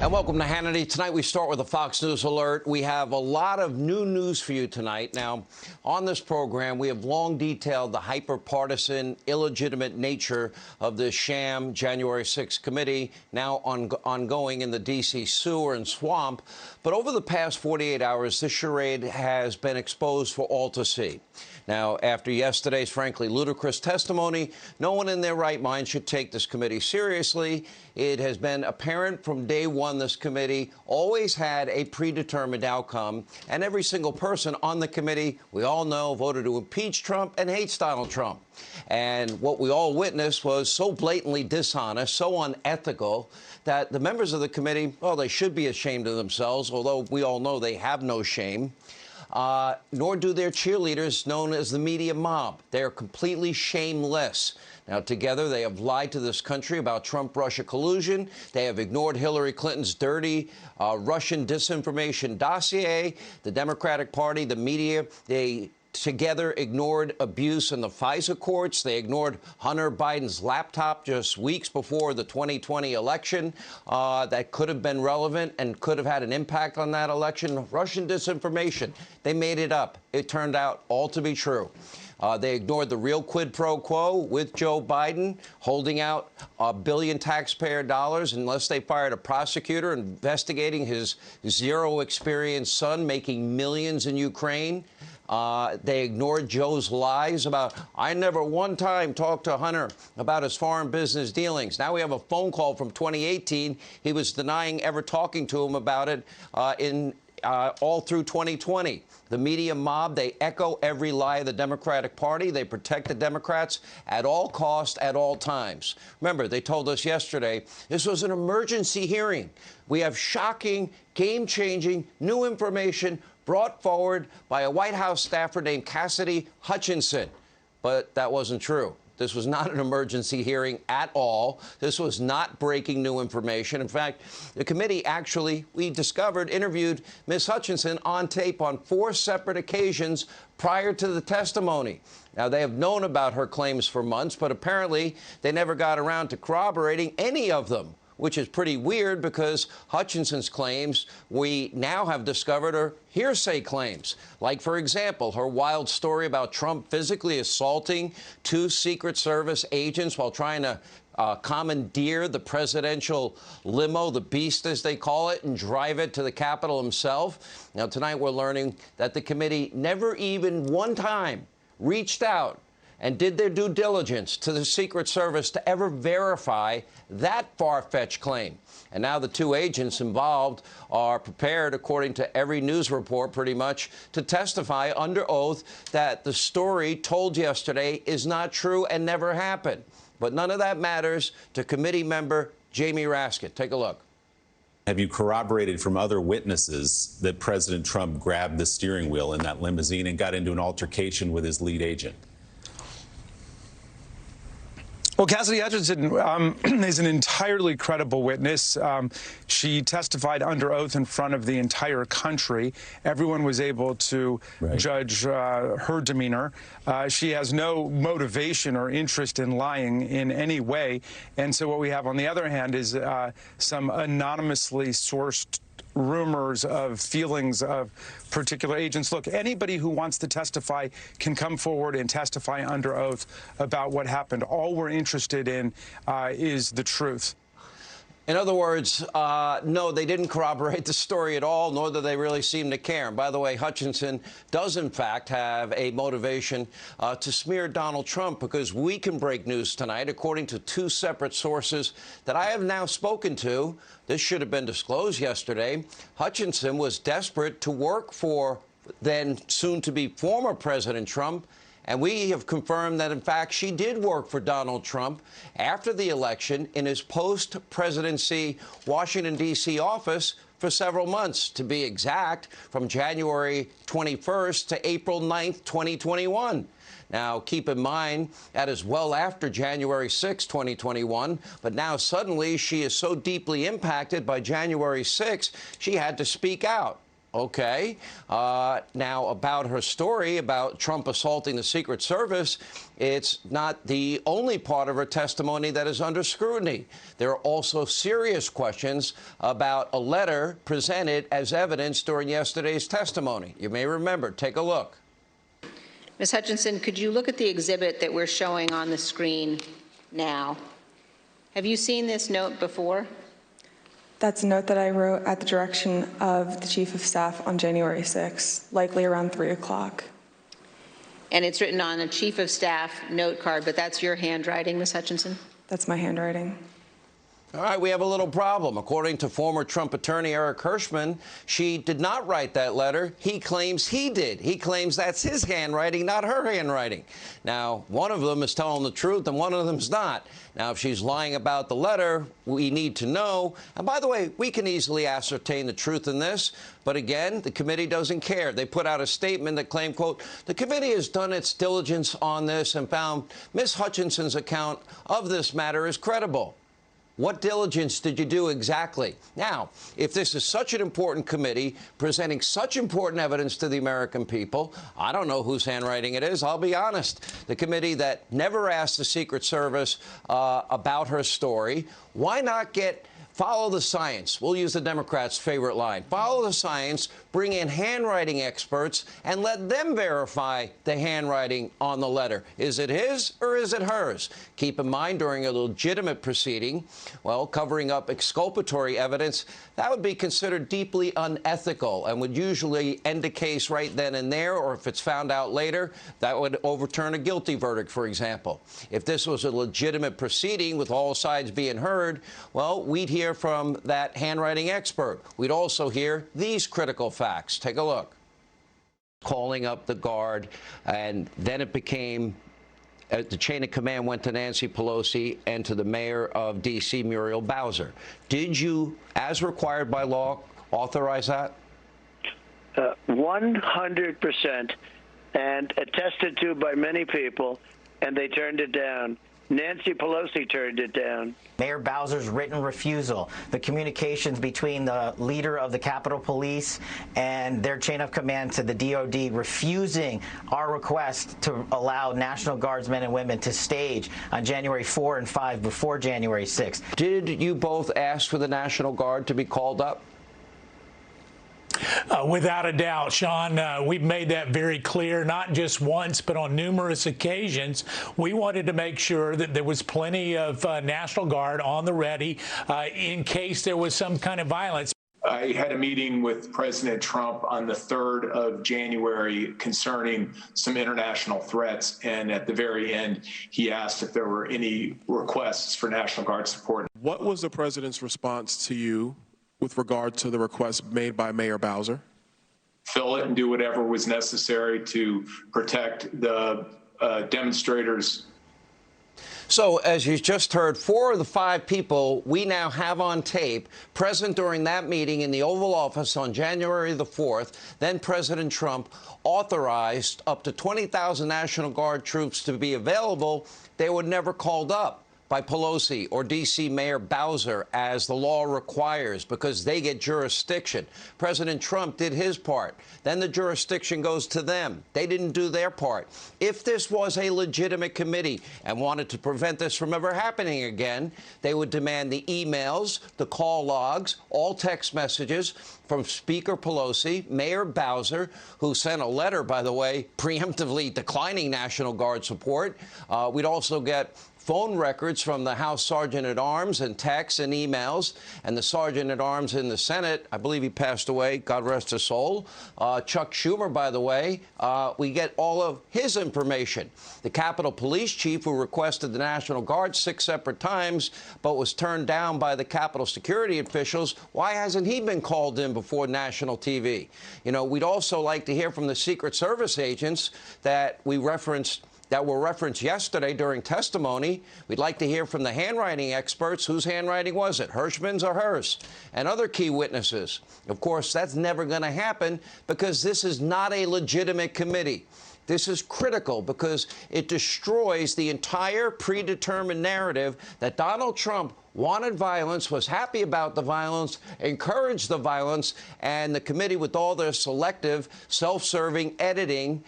And welcome to Hannity. Tonight we start with a Fox News alert. We have a lot of new news for you tonight. Now, on this program, we have long detailed the hyper-partisan, illegitimate nature of this sham January 6th committee, now ongoing in the D.C. sewer and swamp. But over the past 48 hours, this charade has been exposed for all to see. Now, after yesterday's frankly ludicrous testimony, no one in their right mind should take this committee seriously. It has been apparent from day one this committee always had a predetermined outcome, and every single person on the committee, we all know, voted to impeach Trump and hates Donald Trump. And what we all witnessed was so blatantly dishonest, so unethical, that the members of the committee, well, they should be ashamed of themselves, although we all know they have no shame. Nor do their cheerleaders, known as the media mob. They are completely shameless. Now, together, they have lied to this country about Trump-Russia collusion. They have ignored Hillary Clinton's dirty Russian disinformation dossier. The Democratic Party, the media, they together ignored abuse in the FISA courts. They ignored Hunter Biden's laptop just weeks before the 2020 election that could have been relevant and could have had an impact on that election. Russian disinformation, they made it up. It turned out all to be true. They ignored the real quid pro quo with Joe Biden holding out $1 billion taxpayer dollars unless they fired a prosecutor investigating his zero-experience son making millions in Ukraine. They ignored Joe's lies about, I never one time talked to Hunter about his foreign business dealings. Now we have a phone call from 2018. He was denying ever talking to him about it all through 2020. The media mob, they echo every lie of the Democratic Party. They protect the Democrats at all costs, at all times. Remember, they told us yesterday this was an emergency hearing. We have shocking, game-changing, new information brought forward by a White House staffer named Cassidy Hutchinson. But that wasn't true. This was not an emergency hearing at all. This was not breaking new information. In fact, the committee actually, we discovered, interviewed Ms. Hutchinson on tape on 4 separate occasions prior to the testimony. Now, they have known about her claims for months, but apparently they never got around to corroborating any of them, which is pretty weird because Hutchinson's claims, we now have discovered, are hearsay claims. Like, for example, her wild story about Trump physically assaulting 2 Secret Service agents while trying to commandeer the presidential limo, the beast as they call it, and drive it to the Capitol himself. Now, tonight we're learning that the committee never even one time reached out and did their due diligence to the Secret Service to ever verify that far-fetched claim. And now the 2 agents involved are prepared, according to every news report pretty much, to testify under oath that the story told yesterday is not true and never happened. But none of that matters to committee member Jamie Raskin. Take a look. Have you corroborated from other witnesses that President Trump grabbed the steering wheel in that limousine and got into an altercation with his lead agent? Well, Cassidy Hutchinson is an entirely credible witness. She testified under oath in front of the entire country. Everyone was able to judge her demeanor. She has no motivation or interest in lying in any way. And so what we have, on the other hand, is some anonymously sourced rumors of feelings of particular agents. Look, anybody who wants to testify can come forward and testify under oath about what happened. All we're interested in is the truth. In other words, no, they didn't corroborate the story at all, nor do they really seem to care. And by the way, Hutchinson does, in fact, have a motivation to smear Donald Trump, because we can break news tonight, according to 2 separate sources that I have now spoken to. This should have been disclosed yesterday. Hutchinson was desperate to work for then soon-to-be former President Trump. And we have confirmed that, in fact, she did work for Donald Trump after the election in his post-presidency Washington, D.C. office for several months, to be exact, from January 21st to April 9th, 2021. Now, keep in mind, that is well after January 6, 2021, but now suddenly she is so deeply impacted by January 6, she had to speak out. Okay. Now, about her story about Trump assaulting the Secret Service, it's not the only part of her testimony that is under scrutiny. There are also serious questions about a letter presented as evidence during yesterday's testimony. You may remember. Take a look. Ms. Hutchinson, could you look at the exhibit that we're showing on the screen now? Have you seen this note before? That's a note that I wrote at the direction of the Chief of Staff on January 6th, likely around 3 o'clock. And it's written on a Chief of Staff note card, but that's your handwriting, Ms. Hutchinson? That's my handwriting. All right, we have a little problem. According to former Trump attorney Eric Hirschman, she did not write that letter. He claims he did. He claims that's his handwriting, not her handwriting. Now, one of them is telling the truth and one of them is not. Now, if she's lying about the letter, we need to know. And by the way, we can easily ascertain the truth in this. But again, the committee doesn't care. They put out a statement that claimed, quote, the committee has done its diligence on this and found Ms. Hutchinson's account of this matter is credible. What diligence did you do exactly? Now, if this is such an important committee presenting such important evidence to the American people, I don't know whose handwriting it is. I'll be honest. The committee that never asked the Secret Service about her story, why not follow the science? We'll use the Democrats' favorite line. Follow the science, bring in handwriting experts, and let them verify the handwriting on the letter. Is it his or is it hers? Keep in mind, during a legitimate proceeding, well, covering up exculpatory evidence, that would be considered deeply unethical and would usually end a case right then and there, or if it's found out later, that would overturn a guilty verdict, for example. If this was a legitimate proceeding with all sides being heard, well, we'd hear from that handwriting expert. We'd also hear these critical facts. Take a look. Calling up the guard, and then it became the chain of command went to Nancy Pelosi and to the mayor of D.C., Muriel Bowser. Did you, as required by law, authorize that? 100%, and attested to by many people, and they turned it down. Nancy Pelosi turned it down. Mayor Bowser's written refusal, the communications between the leader of the Capitol Police and their chain of command to the DOD refusing our request to allow National Guardsmen and women to stage on January 4 and 5 before January 6. Did you both ask for the National Guard to be called up? Without a doubt, Sean, we've made that very clear, not just once, but on numerous occasions. We wanted to make sure that there was plenty of National Guard on the ready in case there was some kind of violence. I had a meeting with President Trump on the 3rd of January concerning some international threats, and at the very end, he asked if there were any requests for National Guard support. What was the president's response to you with regard to the request made by Mayor Bowser? Fill it and do whatever was necessary to protect the demonstrators. So, as you just heard, 4 of the 5 people we now have on tape present during that meeting in the Oval Office on January the 4th, then President Trump authorized up to 20,000 National Guard troops to be available. They were never called up by Pelosi or D.C. Mayor Bowser, as the law requires, because they get jurisdiction. President Trump did his part. Then the jurisdiction goes to them. They didn't do their part. If this was a legitimate committee and wanted to prevent this from ever happening again, they would demand the emails, the call logs, all text messages from Speaker Pelosi, Mayor Bowser, who sent a letter, by the way, preemptively declining National Guard support. We'd also get phone records from the House Sergeant-at-Arms and texts and emails, and the Sergeant-at-Arms in the Senate, I believe he passed away, God rest his soul. Chuck Schumer, by the way, we get all of his information. The Capitol Police Chief, who requested the National Guard 6 separate times, but was turned down by the Capitol security officials, why hasn't he been called in before national TV? You know, we'd also like to hear from the Secret Service agents that were referenced yesterday during testimony. We'd like to hear from the handwriting experts. Whose handwriting was it, Hirschman's or hers? And other key witnesses. Of course, that's never going to happen because this is not a legitimate committee. This is critical because it destroys the entire predetermined narrative that Donald Trump wanted violence, was happy about the violence, encouraged the violence, and the committee, with all their selective, self-serving editing,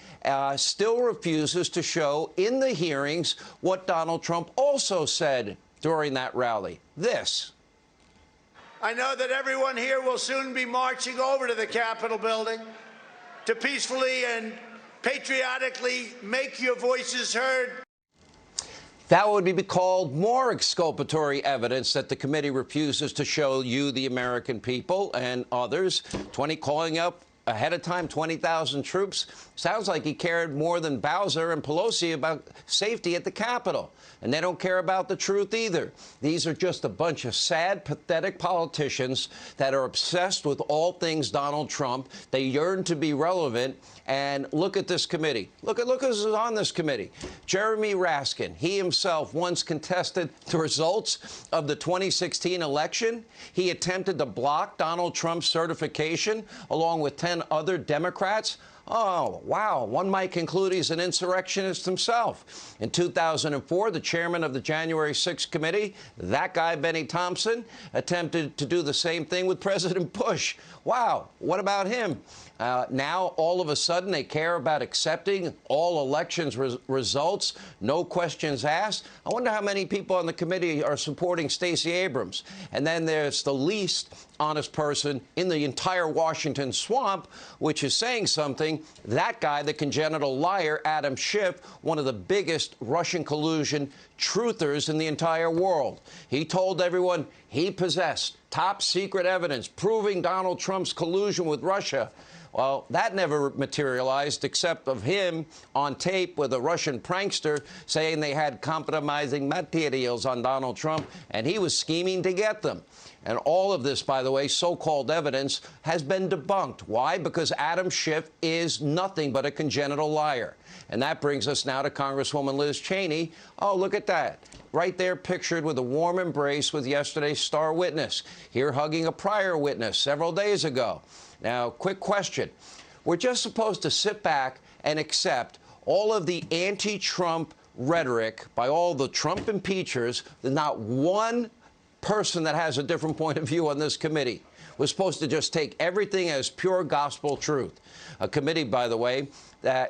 still refuses to show in the hearings what Donald Trump also said during that rally. This. I know that everyone here will soon be marching over to the Capitol building to peacefully and patriotically make your voices heard. That would be called more exculpatory evidence that the committee refuses to show you, the American people, and others. Calling up ahead of time 20,000 troops. Sounds like he cared more than Bowser and Pelosi about safety at the Capitol. And they don't care about the truth either. These are just a bunch of sad, pathetic politicians that are obsessed with all things Donald Trump. They yearn to be relevant. And look at this committee. Look who's on this committee. Jeremy Raskin. He himself once contested the results of the 2016 election. He attempted to block Donald Trump's certification along with 10 other Democrats. Oh, wow. One might conclude he's an insurrectionist himself. In 2004, the chairman of the January 6th committee, that guy, Benny Thompson, attempted to do the same thing with President Bush. Wow. What about him? Now, all of a sudden, they care about accepting all elections results, no questions asked. I wonder how many people on the committee are supporting Stacey Abrams. And then there's the least honest person in the entire Washington swamp, which is saying something. That guy, the congenital liar, Adam Schiff, one of the biggest Russian collusion truthers in the entire world. He told everyone he possessed top secret evidence proving Donald Trump's collusion with Russia. Well, that never materialized, except of him on tape with a Russian prankster saying they had compromising materials on Donald Trump, and he was scheming to get them. And all of this, by the way, so-called evidence has been debunked. Why? Because Adam Schiff is nothing but a congenital liar. And that brings us now to Congresswoman Liz Cheney. Oh, look at that. Right there pictured with a warm embrace with yesterday's star witness. Here hugging a prior witness several days ago. Now, quick question. We're just supposed to sit back and accept all of the anti-Trump rhetoric by all the Trump impeachers. There's not one person that has a different point of view on this committee. We're supposed to just take everything as pure gospel truth. A committee, by the way,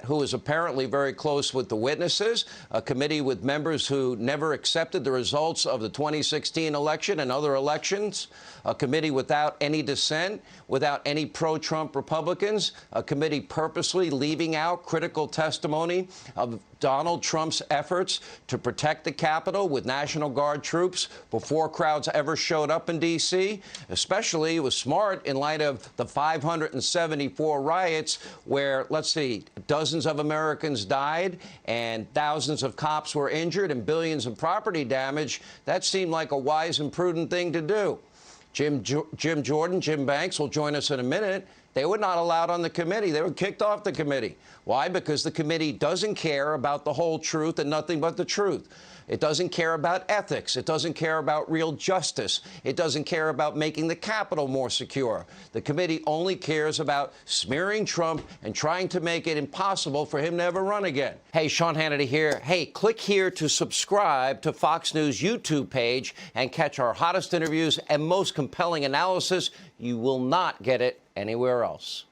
who is apparently very close with the witnesses, a committee with members who never accepted the results of the 2016 election and other elections, a committee without any dissent, without any pro-Trump Republicans, a committee purposely leaving out critical testimony of Donald Trump's efforts to protect the Capitol with National Guard troops before crowds ever showed up in D.C. Especially, it was smart in light of the 574 riots where, let's see, dozens of Americans died and thousands of cops were injured and billions of property damage. That seemed like a wise and prudent thing to do. Jim Banks will join us in a minute. They were not allowed on the committee. They were kicked off the committee. Why? Because the committee doesn't care about the whole truth and nothing but the truth. It doesn't care about ethics. It doesn't care about real justice. It doesn't care about making the Capitol more secure. The committee only cares about smearing Trump and trying to make it impossible for him to ever run again. Hey, Sean Hannity here. Hey, click here to subscribe to Fox News YouTube page and catch our hottest interviews and most compelling analysis. You will not get it anywhere else.